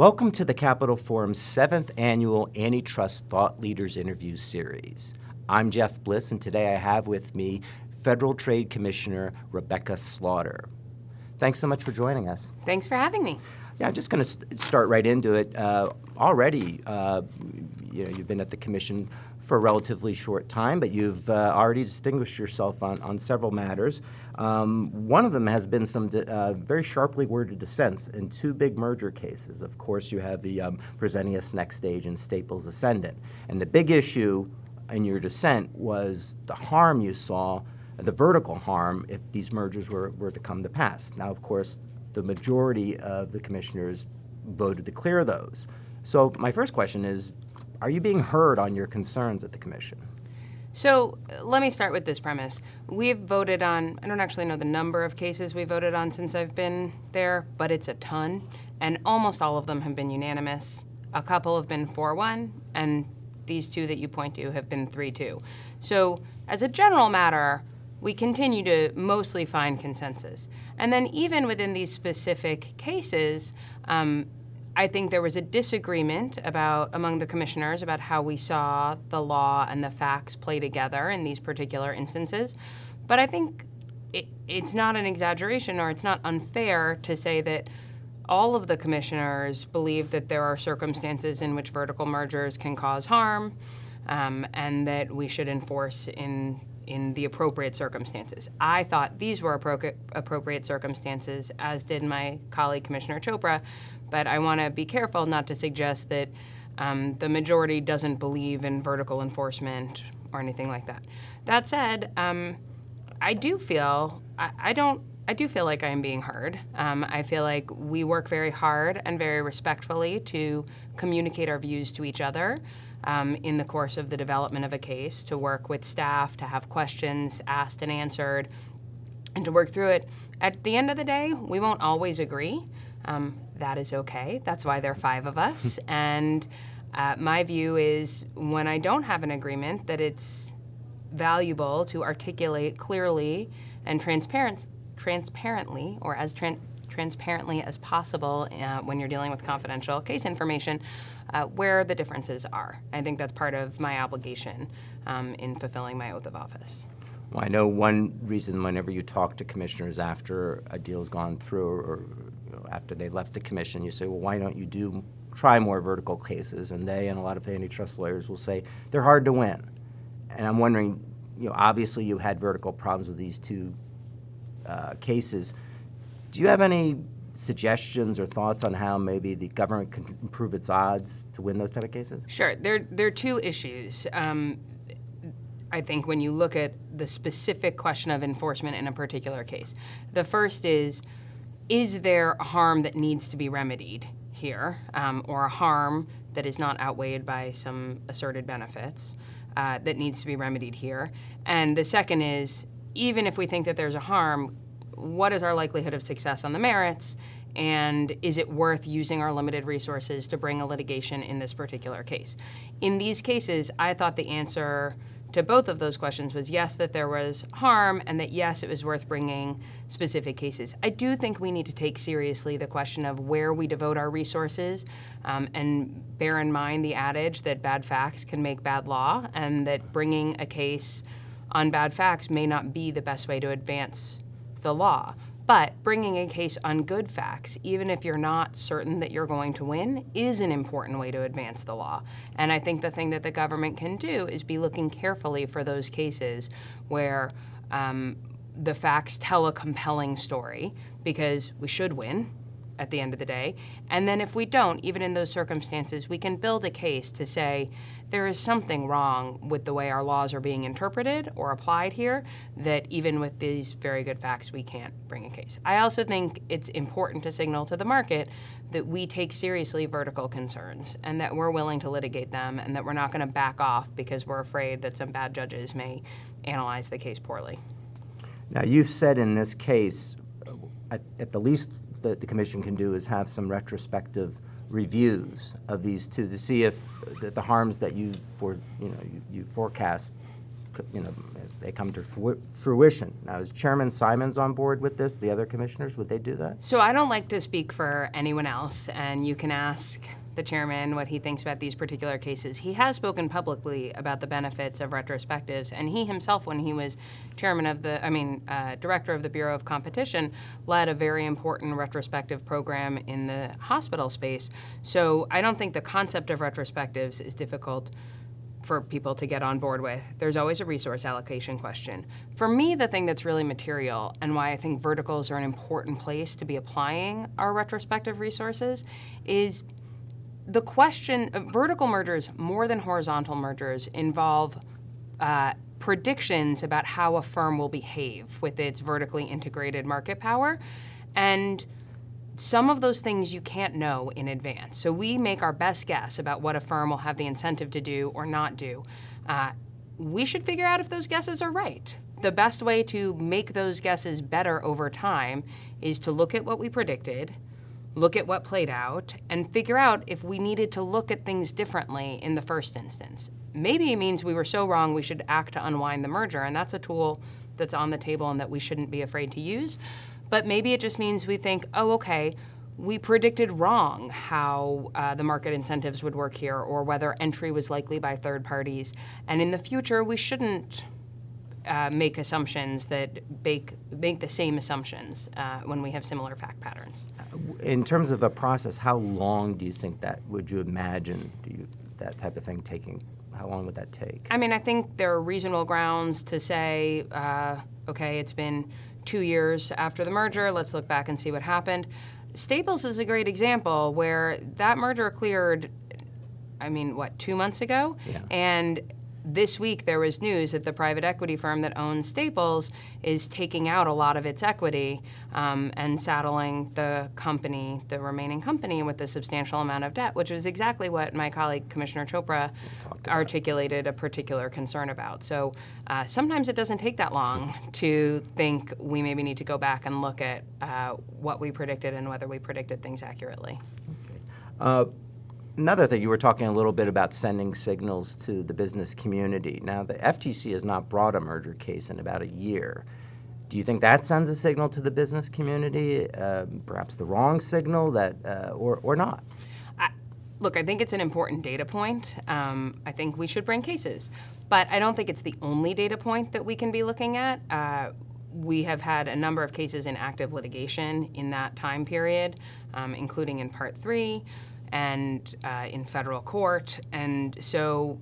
Welcome to the Capitol Forum's 7th Annual Antitrust Thought Leaders Interview Series. I'm Jeff Bliss, and today I have with me Federal Trade Commissioner Rebecca Slaughter. Thanks so much for joining us. Thanks for having me. Yeah, I'm just going to start right into it. Already, you've been at the Commission for a relatively short time, but you've already distinguished yourself on several matters. One of them has been some very sharply worded dissents in two big merger cases. Of course, you have the Fresenius Next Stage and Staples Ascendant. And the big issue in your dissent was the harm you saw, the vertical harm, if these mergers were to come to pass. Now, of course, the majority of the commissioners voted to clear those. So my first question is, are you being heard on your concerns at the Commission? So let me start with this premise. We've voted on, I don't actually know the number of cases we voted on since I've been there, but it's a ton, and almost all of them have been unanimous. A couple have been 4-1, and these two that you point to have been 3-2. So as a general matter, we continue to mostly find consensus. And then even within these specific cases, I think there was a disagreement among the commissioners about how we saw the law and the facts play together in these particular instances. But I think it's not an exaggeration, or it's not unfair to say that all of the commissioners believe that there are circumstances in which vertical mergers can cause harm, and that we should enforce in the appropriate circumstances. I thought these were appropriate circumstances, as did my colleague, Commissioner Chopra, but I want to be careful not to suggest that the majority doesn't believe in vertical enforcement or anything like that. That said, I do feel like I am being heard. I feel like we work very hard and very respectfully to communicate our views to each other in the course of the development of a case, to work with staff, to have questions asked and answered, and to work through it. At the end of the day, we won't always agree. That is okay. That's why there are 5 of us. And my view is, when I don't have an agreement, that it's valuable to articulate clearly and transparently, or as transparently as possible when you're dealing with confidential case information, where the differences are. I think that's part of my obligation in fulfilling my oath of office. Well, I know one reason whenever you talk to commissioners after a deal's gone through, or after they left the commission, you say, well, why don't you try more vertical cases? And they and a lot of antitrust lawyers will say they're hard to win. And I'm wondering, obviously you had vertical problems with these two cases. Do you have any suggestions or thoughts on how maybe the government can improve its odds to win those type of cases? Sure. There are two issues. I think when you look at the specific question of enforcement in a particular case. The first is there a harm that needs to be remedied here, or a harm that is not outweighed by some asserted benefits that needs to be remedied here? And the second is, even if we think that there's a harm, what is our likelihood of success on the merits, and is it worth using our limited resources to bring a litigation in this particular case? In these cases, I thought the answer to both of those questions was yes, that there was harm, and that yes, it was worth bringing specific cases. I do think we need to take seriously the question of where we devote our resources, and bear in mind the adage that bad facts can make bad law, and that bringing a case on bad facts may not be the best way to advance the law. But bringing a case on good facts, even if you're not certain that you're going to win, is an important way to advance the law. And I think the thing that the government can do is be looking carefully for those cases where the facts tell a compelling story, because we should win at the end of the day. And then if we don't, even in those circumstances, we can build a case to say there is something wrong with the way our laws are being interpreted or applied here, that even with these very good facts, we can't bring a case. I also think it's important to signal to the market that we take seriously vertical concerns, and that we're willing to litigate them, and that we're not going to back off because we're afraid that some bad judges may analyze the case poorly. Now, you've said in this case, at the least that the Commission can do is have some retrospective reviews of these two to see if the harms that you forecast, they come to fruition. Now, is Chairman Simons on board with this? The other commissioners, would they do that? So I don't like to speak for anyone else, and you can ask the chairman what he thinks about these particular cases. He has spoken publicly about the benefits of retrospectives, and he himself, when he was director of the Bureau of Competition, led a very important retrospective program in the hospital space. So I don't think the concept of retrospectives is difficult for people to get on board with. There's always a resource allocation question. For me, the thing that's really material and why I think verticals are an important place to be applying our retrospective resources is the question of vertical mergers, more than horizontal mergers, involve predictions about how a firm will behave with its vertically integrated market power. And some of those things you can't know in advance. So we make our best guess about what a firm will have the incentive to do or not do. We should figure out if those guesses are right. The best way to make those guesses better over time is to look at what we predicted, look at what played out, and figure out if we needed to look at things differently in the first instance. Maybe it means we were so wrong we should act to unwind the merger, and that's a tool that's on the table and that we shouldn't be afraid to use. But maybe it just means we think, oh, okay, we predicted wrong how the market incentives would work here or whether entry was likely by third parties. And in the future, we shouldn't make assumptions that make the same assumptions when we have similar fact patterns. In terms of a process, how long do you think that, would you imagine, that type of thing taking? How long would that take? I mean, I think there are reasonable grounds to say, okay, it's been 2 years after the merger, let's look back and see what happened. Staples is a great example where that merger cleared, 2 months ago? Yeah. And this week there was news that the private equity firm that owns Staples is taking out a lot of its equity and saddling the remaining company with a substantial amount of debt, which was exactly what my colleague Commissioner Chopra articulated a particular concern about. So sometimes it doesn't take that long to think we maybe need to go back and look at what we predicted and whether we predicted things accurately. Okay. Another thing, you were talking a little bit about sending signals to the business community. Now, the FTC has not brought a merger case in about a year. Do you think that sends a signal to the business community, perhaps the wrong signal, that or not? Look, I think it's an important data point. I think we should bring cases. But I don't think it's the only data point that we can be looking at. We have had a number of cases in active litigation in that time period, including in Part 3. And in federal court, and so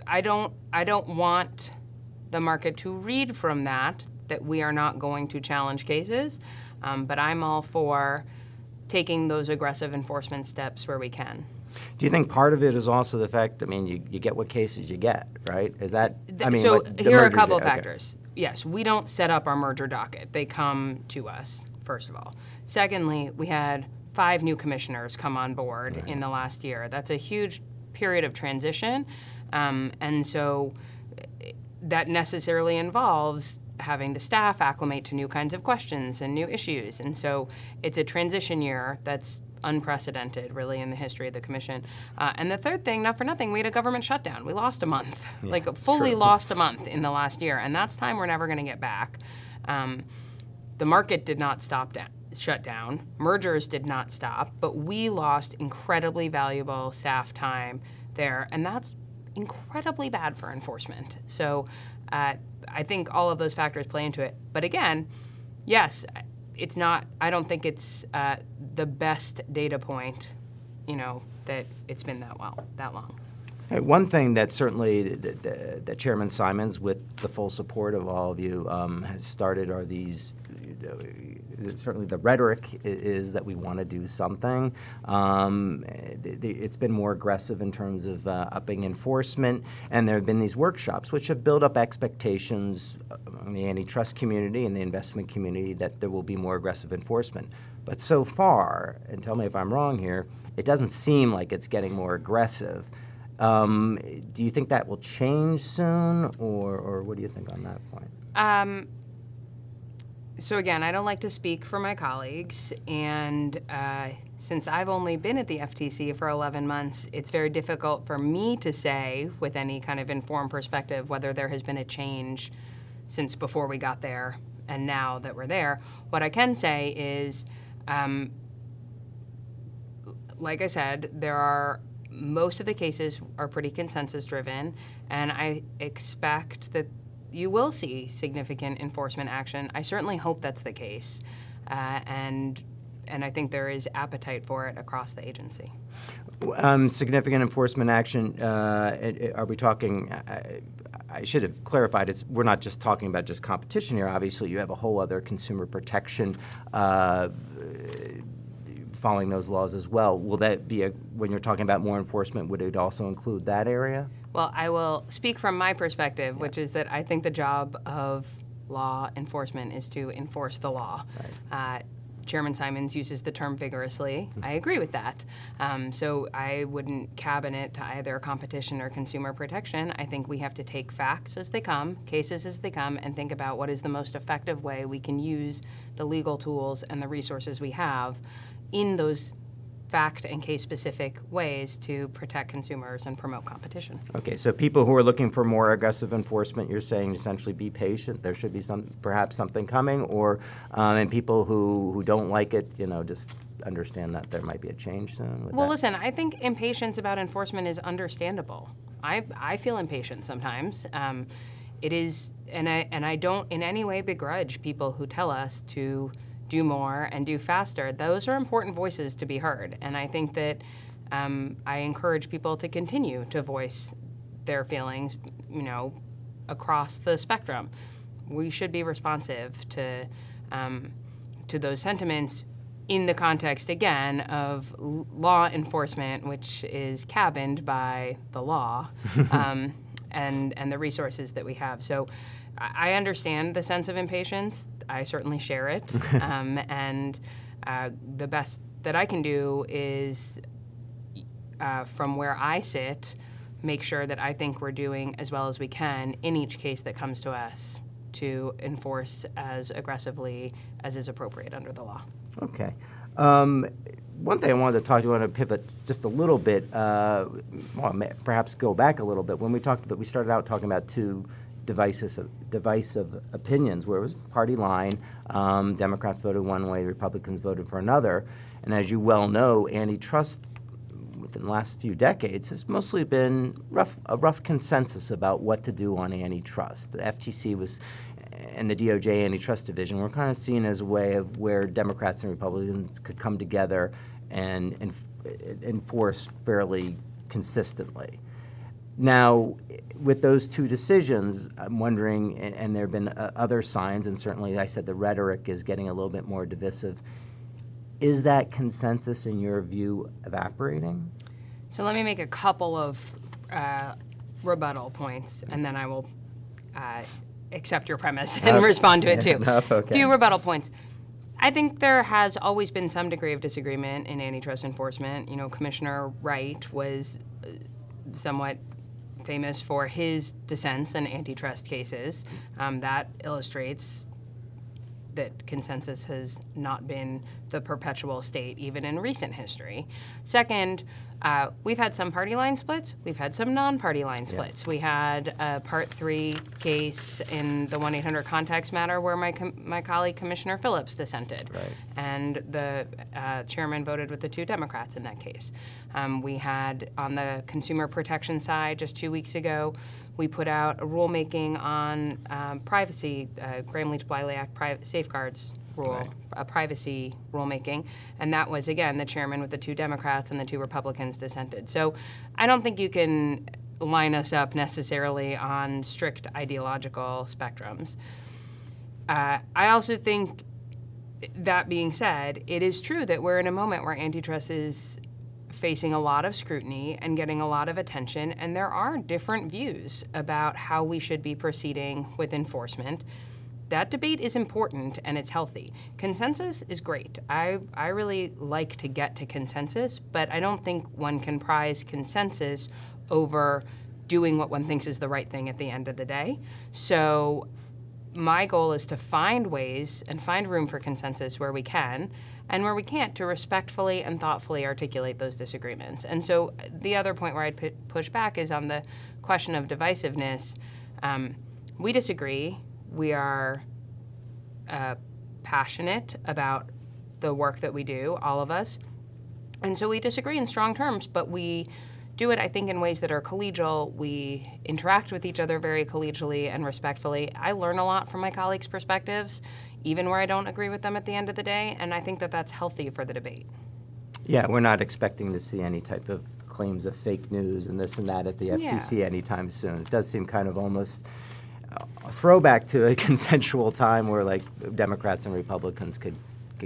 I don't want the market to read from that we are not going to challenge cases, but I'm all for taking those aggressive enforcement steps where we can. Do you think part of it is also the fact, you get what cases you get, right? Is that, so here are a couple of okay. factors. Yes, we don't set up our merger docket. They come to us, first of all. Secondly, we had 5 new commissioners come on board in the last year. That's a huge period of transition. And so that necessarily involves having the staff acclimate to new kinds of questions and new issues. And so it's a transition year that's unprecedented, really, in the history of the commission. And the third thing, not for nothing, we had a government shutdown. We lost a month, fully lost a month in the last year. And that's time we're never going to get back. The market did not shut down. Mergers did not stop, but we lost incredibly valuable staff time there, and that's incredibly bad for enforcement. So I think all of those factors play into it. But again, yes, it's not, I don't think it's the best data point, that it's been that long. Hey, one thing that certainly that Chairman Simons, with the full support of all of you, has started are these, certainly the rhetoric is that we want to do something. It's been more aggressive in terms of upping enforcement, and there have been these workshops which have built up expectations among the antitrust community and the investment community that there will be more aggressive enforcement. But so far, and tell me if I'm wrong here, it doesn't seem like it's getting more aggressive. Do you think that will change soon, or what do you think on that point? So again, I don't like to speak for my colleagues, and since I've only been at the FTC for 11 months, it's very difficult for me to say with any kind of informed perspective whether there has been a change since before we got there and now that we're there. What I can say is, like I said, most of the cases are pretty consensus driven, and I expect that you will see significant enforcement action. I certainly hope that's the case, and I think there is appetite for it across the agency. Significant enforcement action, are we talking, I should have clarified, we're not just talking about just competition here. Obviously, you have a whole other consumer protection following those laws as well. Will that be, when you're talking about more enforcement, would it also include that area? Well, I will speak from my perspective, which is that I think the job of law enforcement is to enforce the law. Right. Chairman Simons uses the term vigorously. I agree with that. So I wouldn't cabin it to either competition or consumer protection. I think we have to take facts as they come, cases as they come, and think about what is the most effective way we can use the legal tools and the resources we have in those fact and case-specific ways to protect consumers and promote competition. Okay, so people who are looking for more aggressive enforcement, you're saying essentially be patient. There should be perhaps something coming, or and people who don't like it, just understand that there might be a change soon. Well, listen, I think impatience about enforcement is understandable. I feel impatient sometimes. It is, and I don't in any way begrudge people who tell us to do more and do faster. Those are important voices to be heard. And I think that I encourage people to continue to voice their feelings, across the spectrum. We should be responsive to those sentiments in the context, again, of law enforcement, which is cabined by the law and the resources that we have. So I understand the sense of impatience. I certainly share it. And the best that I can do is, from where I sit, make sure that I think we're doing as well as we can in each case that comes to us to enforce as aggressively as is appropriate under the law. Okay. One thing I wanted to talk to you, I want to pivot just a little bit, perhaps go back a little bit. When we started out talking about two divisive opinions where it was party line. Democrats voted one way, Republicans voted for another. And as you well know, antitrust within the last few decades has mostly been a rough consensus about what to do on antitrust. The FTC and the DOJ antitrust division were kind of seen as a way of where Democrats and Republicans could come together and enforce fairly consistently. Now, with those two decisions, I'm wondering, and there have been other signs, and certainly I said the rhetoric is getting a little bit more divisive. Is that consensus, in your view, evaporating? So let me make a couple of rebuttal points, and then I will accept your premise and respond to it too. Okay. Few rebuttal points. I think there has always been some degree of disagreement in antitrust enforcement. Commissioner Wright was somewhat famous for his dissents in antitrust cases. That illustrates that consensus has not been the perpetual state, even in recent history. Second, we've had some party line splits. We've had some non-party line splits. Yes. We had a Part 3 case in the 1-800-CONTACTS matter where my colleague, Commissioner Phillips, dissented. Right. And the chairman voted with the two Democrats in that case. We had, on the consumer protection side, just 2 weeks ago, we put out a rulemaking on privacy, Gramm-Leach-Bliley Act safeguards rule, right. A privacy rulemaking, and that was, again, the chairman with the two Democrats and the two Republicans dissented. So I don't think you can line us up necessarily on strict ideological spectrums. I also think, that being said, it is true that we're in a moment where antitrust is facing a lot of scrutiny and getting a lot of attention, and there are different views about how we should be proceeding with enforcement. That debate is important and it's healthy. Consensus is great. I really like to get to consensus, but I don't think one can prize consensus over doing what one thinks is the right thing at the end of the day. So my goal is to find ways and find room for consensus where we can, and where we can't, to respectfully and thoughtfully articulate those disagreements. And so the other point where I'd push back is on the question of divisiveness. We disagree. We are passionate about the work that we do, all of us. And so we disagree in strong terms, but we do it, I think, in ways that are collegial. We interact with each other very collegially and respectfully. I learn a lot from my colleagues' perspectives, even where I don't agree with them at the end of the day, and I think that that's healthy for the debate. Yeah, we're not expecting to see any type of claims of fake news and this and that at the FTC anytime soon. It does seem kind of almost a throwback to a consensual time where, like, Democrats and Republicans could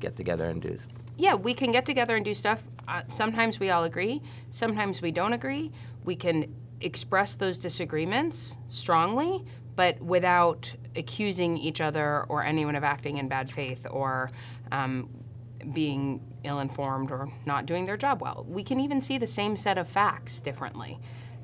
get together and do. Yeah, we can get together and do stuff. Sometimes we all agree. Sometimes we don't agree. We can express those disagreements strongly, but without accusing each other or anyone of acting in bad faith or being ill-informed or not doing their job well. We can even see the same set of facts differently,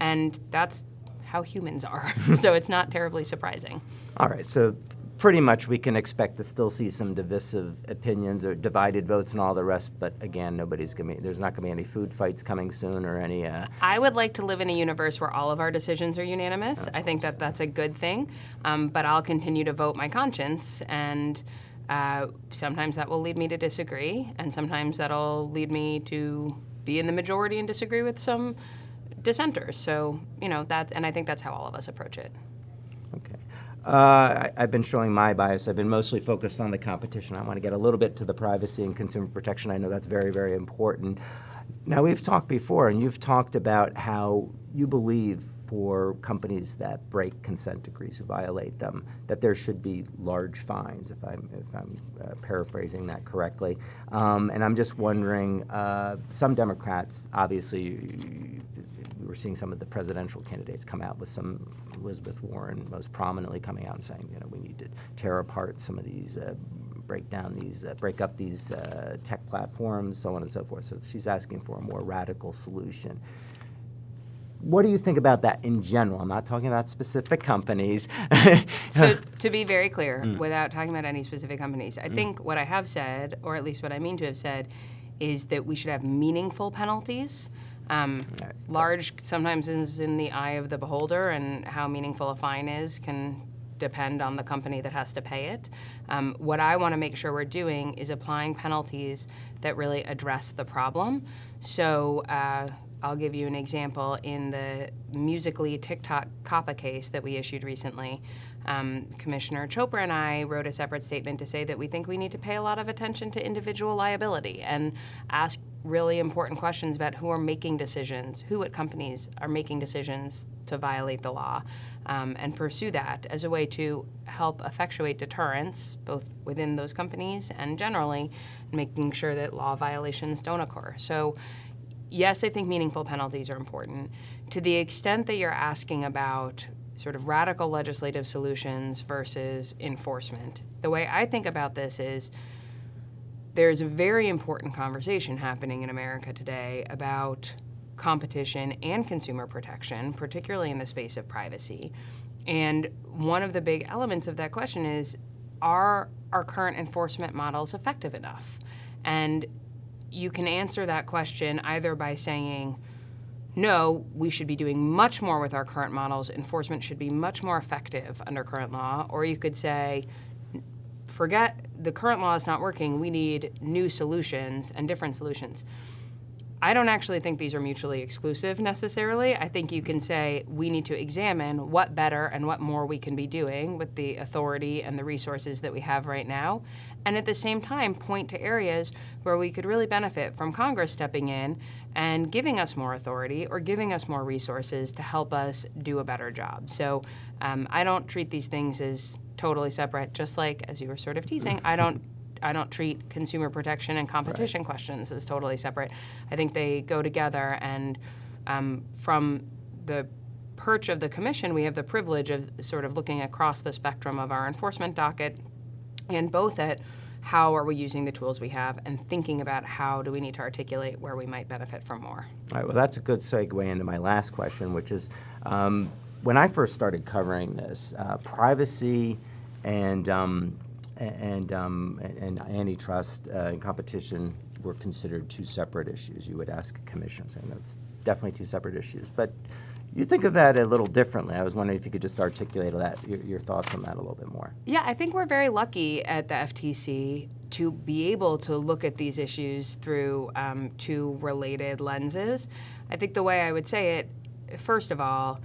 and that's how humans are. So it's not terribly surprising. All right, so pretty much we can expect to still see some divisive opinions or divided votes and all the rest, but again, there's not going to be any food fights coming soon or any... I would like to live in a universe where all of our decisions are unanimous. I think that that's a good thing, but I'll continue to vote my conscience, and sometimes that will lead me to disagree, and sometimes that'll lead me to be in the majority and disagree with some dissenters. So, and I think that's how all of us approach it. Okay. I've been showing my bias. I've been mostly focused on the competition. I want to get a little bit to the privacy and consumer protection. I know that's very, very important. Now, we've talked before, and you've talked about how you believe for companies that break consent decrees, who violate them, that there should be large fines, if I'm paraphrasing that correctly. And I'm just wondering, some Democrats, obviously, we're seeing some of the presidential candidates come out with some, Elizabeth Warren most prominently coming out and saying, we need to tear apart some of these, break up these tech platforms, so on and so forth. So she's asking for a more radical solution. What do you think about that in general? I'm not talking about specific companies. So to be very clear, without talking about any specific companies, I think what I have said, or at least what I mean to have said, is that we should have meaningful penalties. Large sometimes is in the eye of the beholder, and how meaningful a fine is can depend on the company that has to pay it. What I want to make sure we're doing is applying penalties that really address the problem. So I'll give you an example. In the Musical.ly TikTok COPPA case that we issued recently, Commissioner Chopra and I wrote a separate statement to say that we think we need to pay a lot of attention to individual liability and ask really important questions about who are making decisions, who at companies are making decisions to violate the law, and pursue that as a way to help effectuate deterrence, both within those companies and generally, making sure that law violations don't occur. So yes, I think meaningful penalties are important. To the extent that you're asking about sort of radical legislative solutions versus enforcement, the way I think about this is there's a very important conversation happening in America today about competition and consumer protection, particularly in the space of privacy. And one of the big elements of that question is, are our current enforcement models effective enough? And you can answer that question either by saying, no, we should be doing much more with our current models. Enforcement should be much more effective under current law. Or you could say, forget the current law is not working. We need new solutions and different solutions. I don't actually think these are mutually exclusive necessarily. I think you can say we need to examine what better and what more we can be doing with the authority and the resources that we have right now, and at the same time point to areas where we could really benefit from Congress stepping in and giving us more authority or giving us more resources to help us do a better job. So I don't treat these things as totally separate, just like, as you were sort of teasing, I don't treat consumer protection and competition questions as totally separate. I think they go together, and from the perch of the commission, we have the privilege of sort of looking across the spectrum of our enforcement docket, and both at how are we using the tools we have and thinking about how do we need to articulate where we might benefit from more. All right, well, that's a good segue into my last question, which is when I first started covering this, privacy and antitrust and competition were considered two separate issues. You would ask a commission, saying that's definitely two separate issues. But you think of that a little differently. I was wondering if you could just articulate that, your thoughts on that a little bit more. Yeah, I think we're very lucky at the FTC to be able to look at these issues through two related lenses. I think the way I would say it, first of all,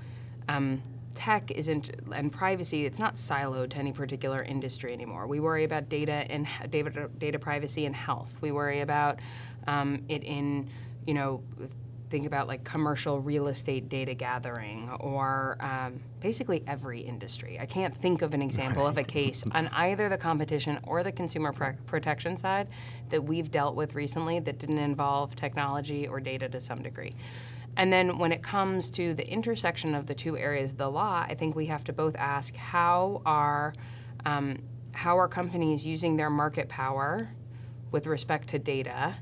tech isn't, and privacy, it's not siloed to any particular industry anymore. We worry about data and data privacy in health. We worry about it in, think about like commercial real estate data gathering or basically every industry. I can't think of an example of a case on either the competition or the consumer protection side that we've dealt with recently that didn't involve technology or data to some degree. And then when it comes to the intersection of the two areas of the law, I think we have to both ask how are companies using their market power with respect to data,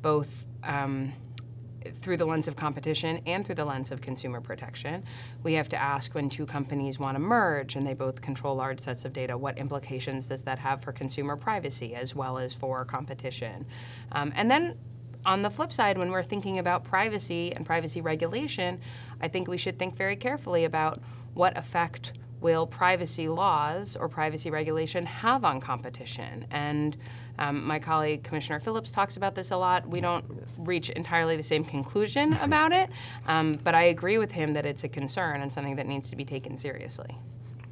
both through the lens of competition and through the lens of consumer protection. We have to ask when two companies want to merge and they both control large sets of data, what implications does that have for consumer privacy as well as for competition? And then on the flip side, when we're thinking about privacy and privacy regulation, I think we should think very carefully about what effect will privacy laws or privacy regulation have on competition. And my colleague, Commissioner Phillips, talks about this a lot. We don't reach entirely the same conclusion about it, but I agree with him that it's a concern and something that needs to be taken seriously.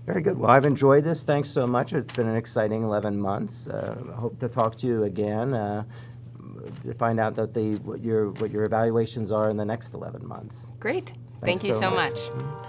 Very good. Well, I've enjoyed this. Thanks so much. It's been an exciting 11 months. I hope to talk to you again to find out that what your evaluations are in the next 11 months. Great. Thanks Thank you so much. much.